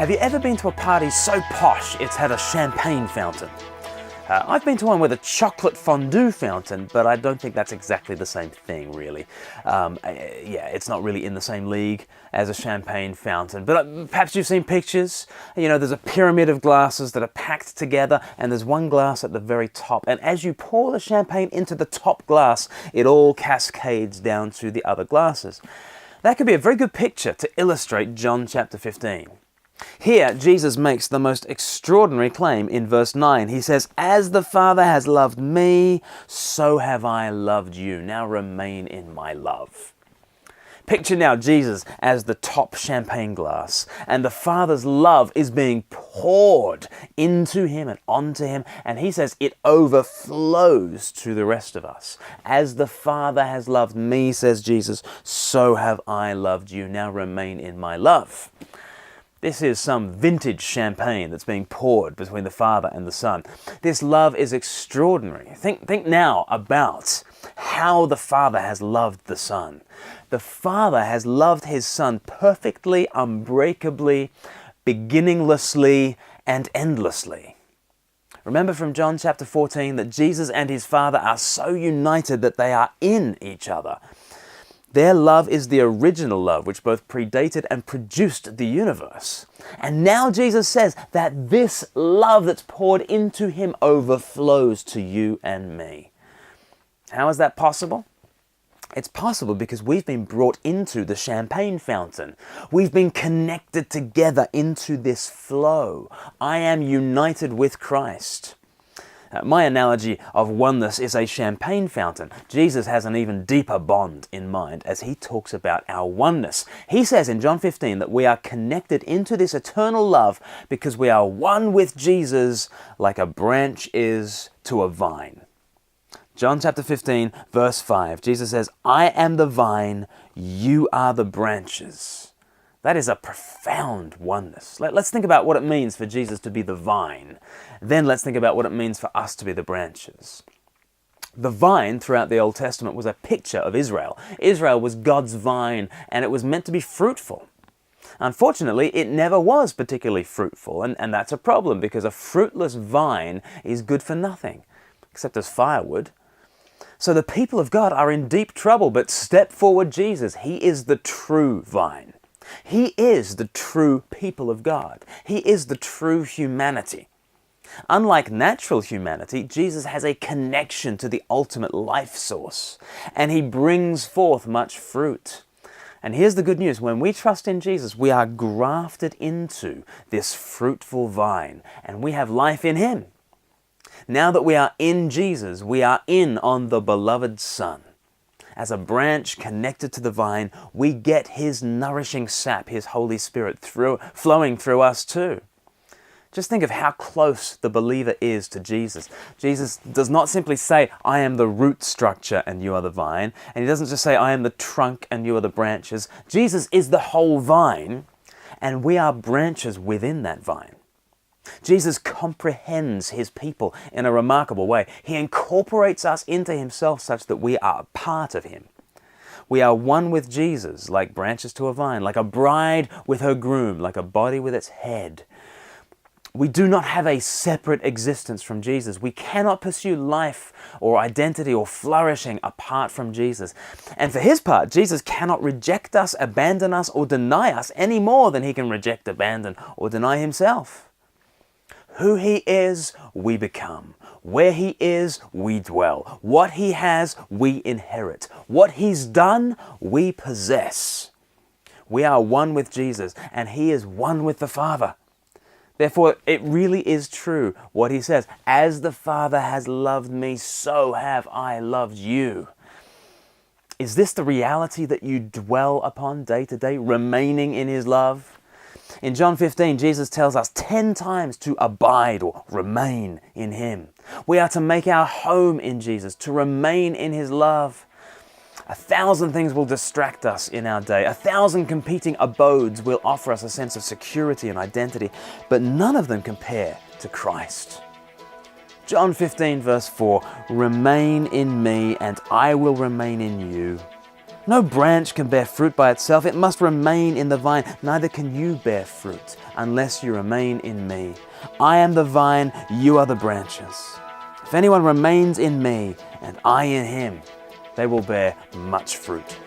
Have you ever been to a party so posh it's had a champagne fountain? I've been to one with a chocolate fondue fountain, but I don't think that's exactly the same thing, really. Yeah, it's not really in the same league as a champagne fountain. But perhaps you've seen pictures. You know, there's a pyramid of glasses that are packed together, and there's one glass at the very top. And as you pour the champagne into the top glass, it all cascades down to the other glasses. That could be a very good picture to illustrate John chapter 15. Here, Jesus makes the most extraordinary claim in verse 9. He says, "As the Father has loved me, so have I loved you. Now remain in my love." Picture now Jesus as the top champagne glass, and the Father's love is being poured into him and onto him, and he says it overflows to the rest of us. As the Father has loved me, says Jesus, so have I loved you. Now remain in my love. This is some vintage champagne that's being poured between the Father and the Son. This love is extraordinary. Think now about how the Father has loved the Son. The Father has loved his Son perfectly, unbreakably, beginninglessly, and endlessly. Remember from John chapter 14 that Jesus and his Father are so united that they are in each other. Their love is the original love which both predated and produced the universe. And now Jesus says that this love that's poured into him overflows to you and me. How is that possible? It's possible because we've been brought into the champagne fountain. We've been connected together into this flow. I am united with Christ. My analogy of oneness is a champagne fountain. Jesus has an even deeper bond in mind as he talks about our oneness. He says in John 15 that we are connected into this eternal love because we are one with Jesus like a branch is to a vine. John chapter 15, verse 5, Jesus says, "I am the vine, you are the branches." That is a profound oneness. Let's think about what it means for Jesus to be the vine. Then let's think about what it means for us to be the branches. The vine throughout the Old Testament was a picture of Israel. Israel was God's vine, and it was meant to be fruitful. Unfortunately, it never was particularly fruitful, and that's a problem because a fruitless vine is good for nothing, except as firewood. So the people of God are in deep trouble, but step forward Jesus. He is the true vine. He is the true people of God. He is the true humanity. Unlike natural humanity, Jesus has a connection to the ultimate life source, and he brings forth much fruit. And here's the good news. When we trust in Jesus, we are grafted into this fruitful vine, and we have life in him. Now that we are in Jesus, we are in on the beloved Son. As a branch connected to the vine, we get his nourishing sap, his Holy Spirit, flowing through us too. Just think of how close the believer is to Jesus. Jesus does not simply say, "I am the root structure and you are the vine." And he doesn't just say, "I am the trunk and you are the branches." Jesus is the whole vine, and we are branches within that vine. Jesus comprehends his people in a remarkable way. He incorporates us into himself such that we are a part of him. We are one with Jesus, like branches to a vine, like a bride with her groom, like a body with its head. We do not have a separate existence from Jesus. We cannot pursue life or identity or flourishing apart from Jesus. And for his part, Jesus cannot reject us, abandon us, or deny us any more than he can reject, abandon, or deny himself. Who he is, we become. Where he is, we dwell. What he has, we inherit. What he's done, we possess. We are one with Jesus, and he is one with the Father. Therefore, it really is true what he says. As the Father has loved me, so have I loved you. Is this the reality that you dwell upon day to day, remaining in his love? In John 15, Jesus tells us 10 times to abide or remain in him. We are to make our home in Jesus, to remain in his love. 1,000 things will distract us in our day. 1,000 competing abodes will offer us a sense of security and identity, but none of them compare to Christ. John 15, verse 4, "Remain in me, and I will remain in you. No branch can bear fruit by itself. It must remain in the vine. Neither can you bear fruit unless you remain in me. I am the vine, you are the branches. If anyone remains in me and I in him, they will bear much fruit.